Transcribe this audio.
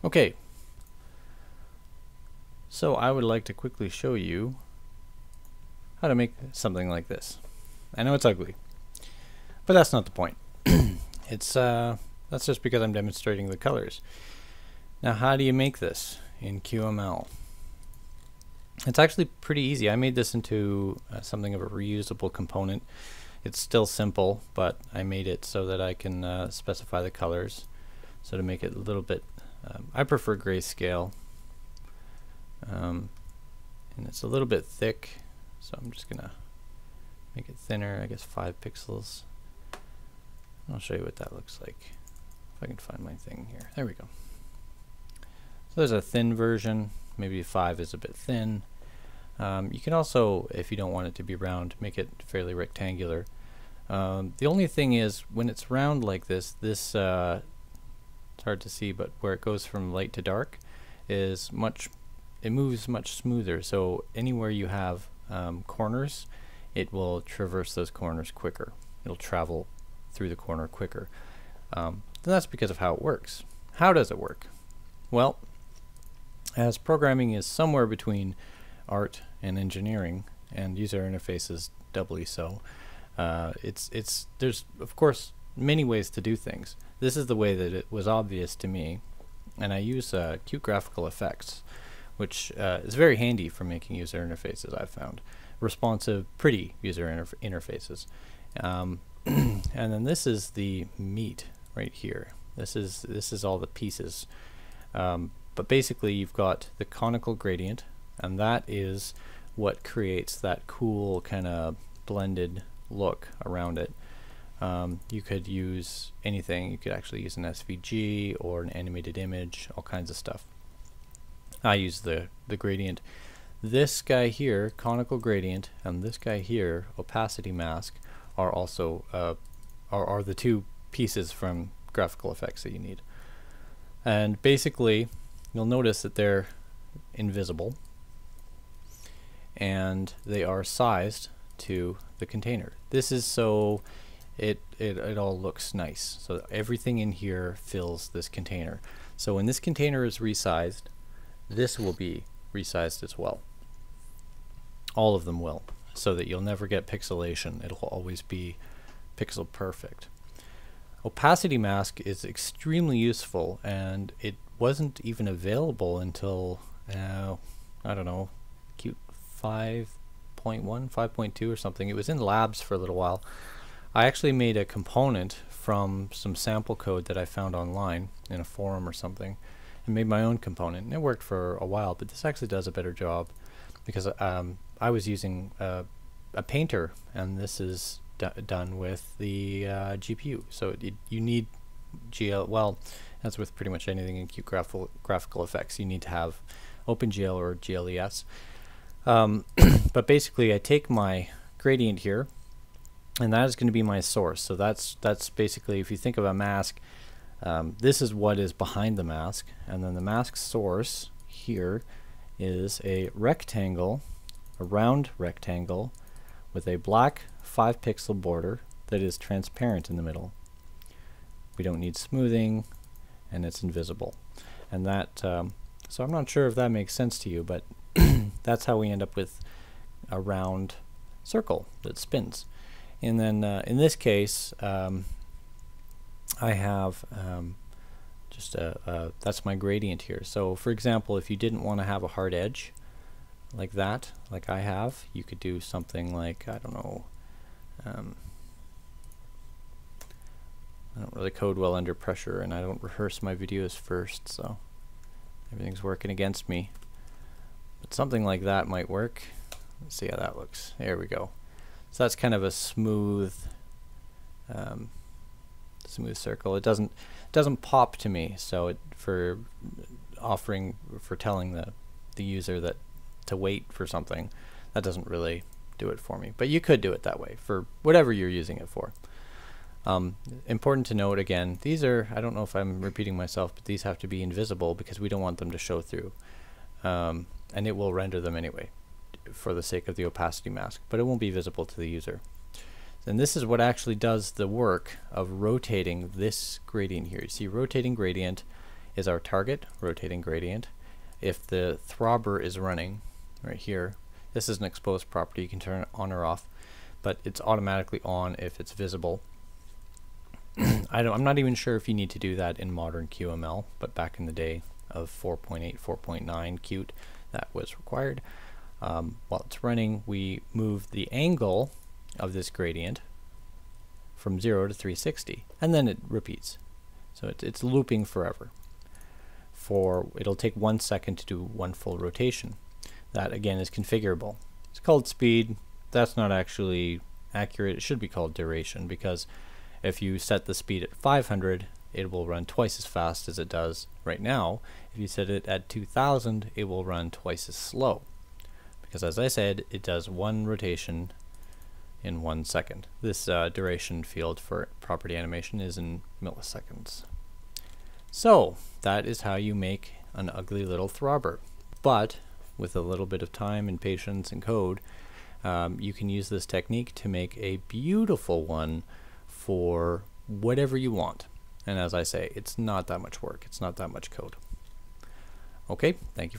Okay, so I would like to quickly show you how to make something like this. I know it's ugly, but that's not the point. That's just because I'm demonstrating the colors. Now, how do you make this in QML? It's actually pretty easy. I made this into something of a reusable component. It's still simple, but I made it so that I can specify the colors. So to make it a little bit, I prefer grayscale, and it's a little bit thick, so I'm just gonna make it thinner, I guess 5 pixels. I'll show you what that looks like if I can find my thing here. There we go. So there's a thin version. Maybe 5 is a bit thin. You can also, if you don't want it to be round, make it fairly rectangular. The only thing is, when it's round like this, it's hard to see, but where it goes from light to dark is it moves much smoother. So anywhere you have corners, it will traverse those corners quicker. It'll travel through the corner quicker. And that's because of how it works. How does it work? Well, as programming is somewhere between art and engineering, and user interfaces doubly so, there's of course many ways to do things. This is the way that it was obvious to me, and I use Qt graphical effects, which is very handy for making user interfaces. I've found responsive, pretty user interfaces. And then this is the meat right here. This is all the pieces. But basically, you've got the conical gradient, and that is what creates that cool kind of blended look around it. You could use anything. You could actually use an SVG or an animated image, all kinds of stuff. I use the gradient. This guy here, conical gradient, and this guy here, opacity mask, are also are the two pieces from graphical effects that you need. And basically, you'll notice that they're invisible, and they are sized to the container. This is so it all looks nice. So everything in here fills this container. So when this container is resized, this will be resized as well. All of them will, so that you'll never get pixelation. It'll always be pixel perfect. Opacity mask is extremely useful, and it wasn't even available until I don't know, Qt5.1, 5.2 or something. It was in labs for a little while. I actually made a component from some sample code that I found online in a forum or something, and made my own component, and it worked for a while, but this actually does a better job because I was using a painter, and this is done with the GPU. So you need GL, well, that's with pretty much anything in Qt graphical effects. You need to have OpenGL or GLES. But basically, I take my gradient here, and that is going to be my source. So that's basically, if you think of a mask, this is what is behind the mask, and then the mask source here is a rectangle, a round rectangle with a black 5-pixel border that is transparent in the middle. We don't need smoothing, and it's invisible. And that, so I'm not sure if that makes sense to you, but that's how we end up with a round circle that spins. And then in this case, I have just that's my gradient here. So for example, if you didn't want to have a hard edge like that, like I have, you could do something like, I don't know, I don't really code well under pressure, and I don't rehearse my videos first, so everything's working against me. But something like that might work. Let's see how that looks. There we go. So that's kind of a smooth smooth circle. It doesn't pop to me, so for telling the user that to wait for something, that doesn't really do it for me. But you could do it that way for whatever you're using it for. Important to note again, these are, I don't know if I'm repeating myself, but these have to be invisible because we don't want them to show through. And it will render them anyway for the sake of the opacity mask, but it won't be visible to the user. And this is what actually does the work of rotating this gradient here. You see rotating gradient, is our target, rotating gradient. If the Throbber is running right here, this is an exposed property, you can turn it on or off, but it's automatically on if it's visible. I'm not even sure if you need to do that in modern QML, but back in the day of 4.8, 4.9 Qt, that was required. While it's running, we move the angle of this gradient from 0 to 360, and then it repeats. So it's looping forever. It'll take 1 second to do one full rotation. That again is configurable. It's called speed. That's not actually accurate. It should be called duration, because if you set the speed at 500, it will run twice as fast as it does right now. If you set it at 2000, it will run twice as slow, because as I said, it does one rotation in 1 second. This duration field for property animation is in milliseconds. So that is how you make an ugly little Throbber. But with a little bit of time and patience and code, you can use this technique to make a beautiful one for whatever you want. And as I say, it's not that much work. It's not that much code. Okay, thank you.